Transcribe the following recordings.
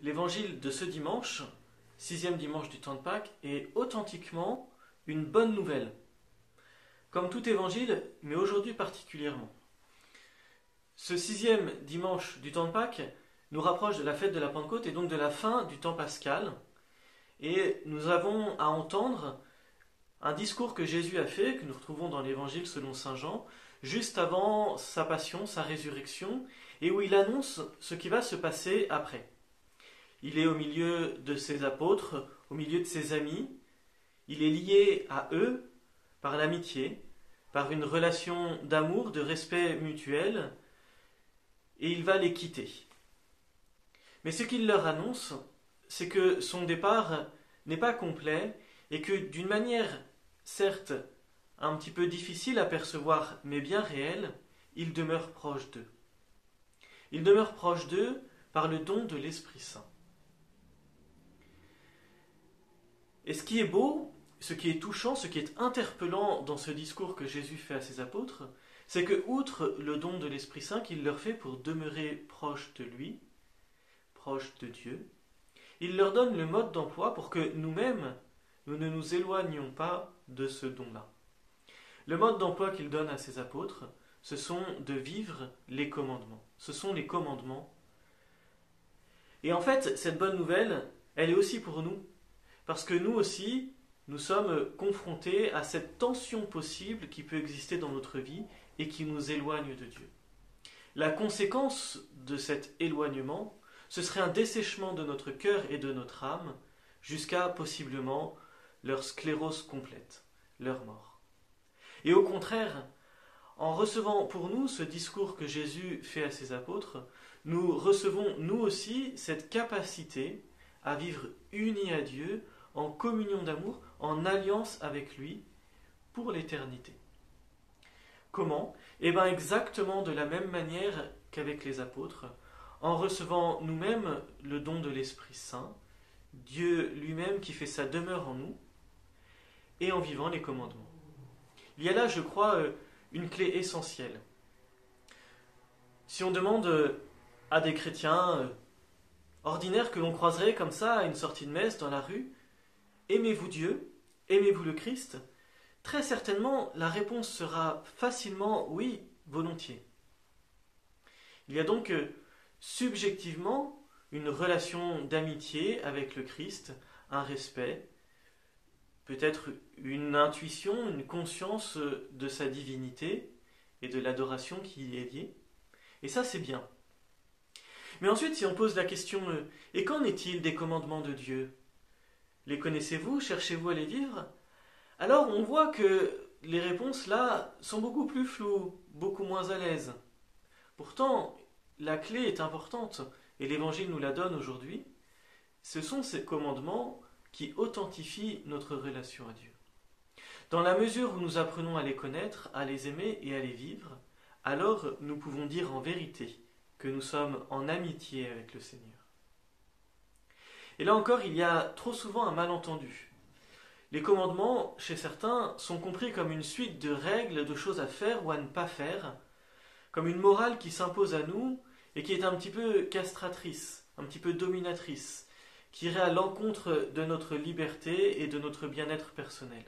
l'évangile de ce dimanche, sixième dimanche du temps de Pâques, est authentiquement une bonne nouvelle. Comme tout évangile, mais aujourd'hui particulièrement. Ce sixième dimanche du temps de Pâques nous rapproche de la fête de la Pentecôte et donc de la fin du temps pascal. Et nous avons à entendre un discours que Jésus a fait, que nous retrouvons dans l'évangile selon saint Jean, juste avant sa passion, sa résurrection, et où il annonce ce qui va se passer après. Il est au milieu de ses apôtres, au milieu de ses amis, il est lié à eux par l'amitié, par une relation d'amour, de respect mutuel, et il va les quitter. Mais ce qu'il leur annonce, c'est que son départ n'est pas complet et que d'une manière, certes, un petit peu difficile à percevoir, mais bien réelle, il demeure proche d'eux. Il demeure proche d'eux par le don de l'Esprit Saint. Et ce qui est beau, ce qui est touchant, ce qui est interpellant dans ce discours que Jésus fait à ses apôtres, c'est que, outre le don de l'Esprit Saint qu'il leur fait pour demeurer proche de lui, proche de Dieu, il leur donne le mode d'emploi pour que nous-mêmes, nous ne nous éloignions pas de ce don-là. Le mode d'emploi qu'il donne à ses apôtres, ce sont de vivre les commandements. Ce sont les commandements. Et en fait, cette bonne nouvelle, elle est aussi pour nous. Parce que nous aussi, nous sommes confrontés à cette tension possible qui peut exister dans notre vie et qui nous éloigne de Dieu. La conséquence de cet éloignement, ce serait un dessèchement de notre cœur et de notre âme jusqu'à possiblement leur sclérose complète, leur mort. Et au contraire, en recevant pour nous ce discours que Jésus fait à ses apôtres, nous recevons nous aussi cette capacité à vivre unis à Dieu, en communion d'amour, en alliance avec lui pour l'éternité. Comment ? Eh bien exactement de la même manière qu'avec les apôtres, en recevant nous-mêmes le don de l'Esprit Saint, Dieu lui-même qui fait sa demeure en nous, et en vivant les commandements. Il y a là, je crois, une clé essentielle. Si on demande à des chrétiens ordinaires que l'on croiserait comme ça à une sortie de messe dans la rue, aimez-vous Dieu ? Aimez-vous le Christ ? Très certainement, la réponse sera facilement oui, volontiers. Il y a donc subjectivement une relation d'amitié avec le Christ, un respect, peut-être une intuition, une conscience de sa divinité et de l'adoration qui y est liée. Et ça, c'est bien. Mais ensuite, si on pose la question « Et qu'en est-il des commandements de Dieu ? Les connaissez-vous ? Cherchez-vous à les vivre ?» Alors, on voit que les réponses là sont beaucoup plus floues, beaucoup moins à l'aise. Pourtant, la clé est importante, et l'Évangile nous la donne aujourd'hui. Ce sont ces commandements qui authentifient notre relation à Dieu. Dans la mesure où nous apprenons à les connaître, à les aimer et à les vivre, alors nous pouvons dire en vérité que nous sommes en amitié avec le Seigneur. Et là encore, il y a trop souvent un malentendu. Les commandements, chez certains, sont compris comme une suite de règles, de choses à faire ou à ne pas faire, comme une morale qui s'impose à nous et qui est un petit peu castratrice, un petit peu dominatrice, qui irait à l'encontre de notre liberté et de notre bien-être personnel.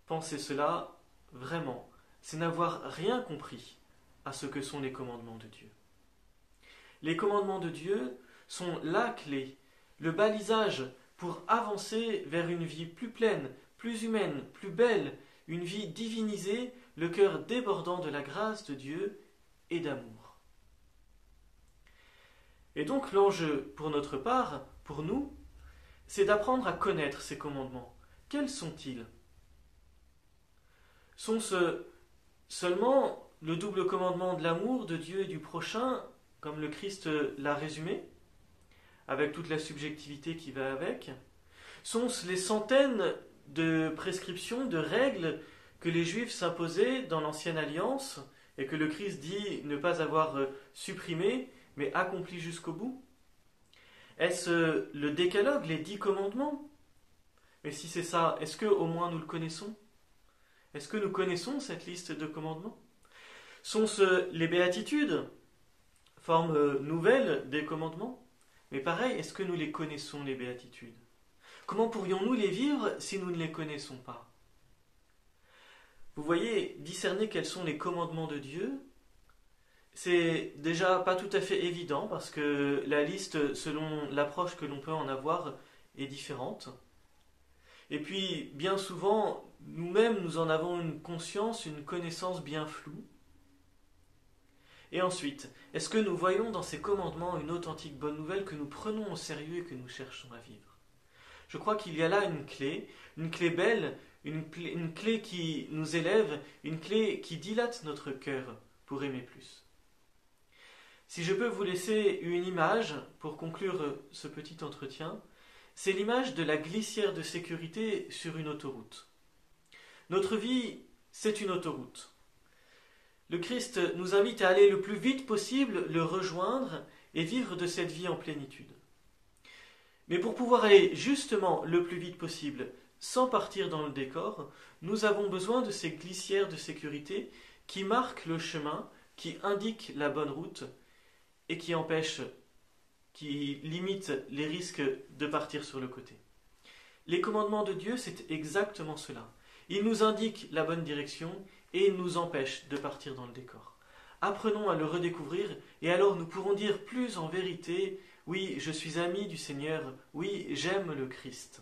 Penser cela, vraiment, c'est n'avoir rien compris à ce que sont les commandements de Dieu. Les commandements de Dieu sont la clé, le balisage pour avancer vers une vie plus pleine, plus humaine, plus belle, une vie divinisée, le cœur débordant de la grâce de Dieu et d'amour. Et donc l'enjeu pour notre part, pour nous, c'est d'apprendre à connaître ces commandements. Quels sont-ils ? Sont-ce seulement le double commandement de l'amour de Dieu et du prochain, comme le Christ l'a résumé, avec toute la subjectivité qui va avec ? Sont-ce les centaines de prescriptions, de règles que les Juifs s'imposaient dans l'Ancienne Alliance et que le Christ dit ne pas avoir supprimées, mais accompli jusqu'au bout ? Est-ce le décalogue, les 10 commandements ? Mais si c'est ça, est-ce que au moins nous le connaissons ? Est-ce que nous connaissons cette liste de commandements ? Sont-ce les béatitudes ? forme nouvelle des commandements. Mais pareil, est-ce que nous les connaissons, les béatitudes? Comment pourrions-nous les vivre si nous ne les connaissons pas? Vous voyez, discerner quels sont les commandements de Dieu, c'est déjà pas tout à fait évident parce que la liste, selon l'approche que l'on peut en avoir, est différente. Et puis, bien souvent, nous-mêmes, nous en avons une conscience, une connaissance bien floue. Et ensuite, est-ce que nous voyons dans ces commandements une authentique bonne nouvelle que nous prenons au sérieux et que nous cherchons à vivre? Je crois qu'il y a là une clé belle, une clé qui nous élève, une clé qui dilate notre cœur pour aimer plus. Si je peux vous laisser une image pour conclure ce petit entretien, c'est l'image de la glissière de sécurité sur une autoroute. Notre vie, c'est une autoroute. Le Christ nous invite à aller le plus vite possible, le rejoindre et vivre de cette vie en plénitude. Mais pour pouvoir aller justement le plus vite possible, sans partir dans le décor, nous avons besoin de ces glissières de sécurité qui marquent le chemin, qui indiquent la bonne route et qui empêchent, qui limitent les risques de partir sur le côté. Les commandements de Dieu, c'est exactement cela. Ils nous indiquent la bonne direction et ils nous empêchent de partir dans le décor. Apprenons à le redécouvrir et alors nous pourrons dire plus en vérité: oui, je suis ami du Seigneur, oui, j'aime le Christ.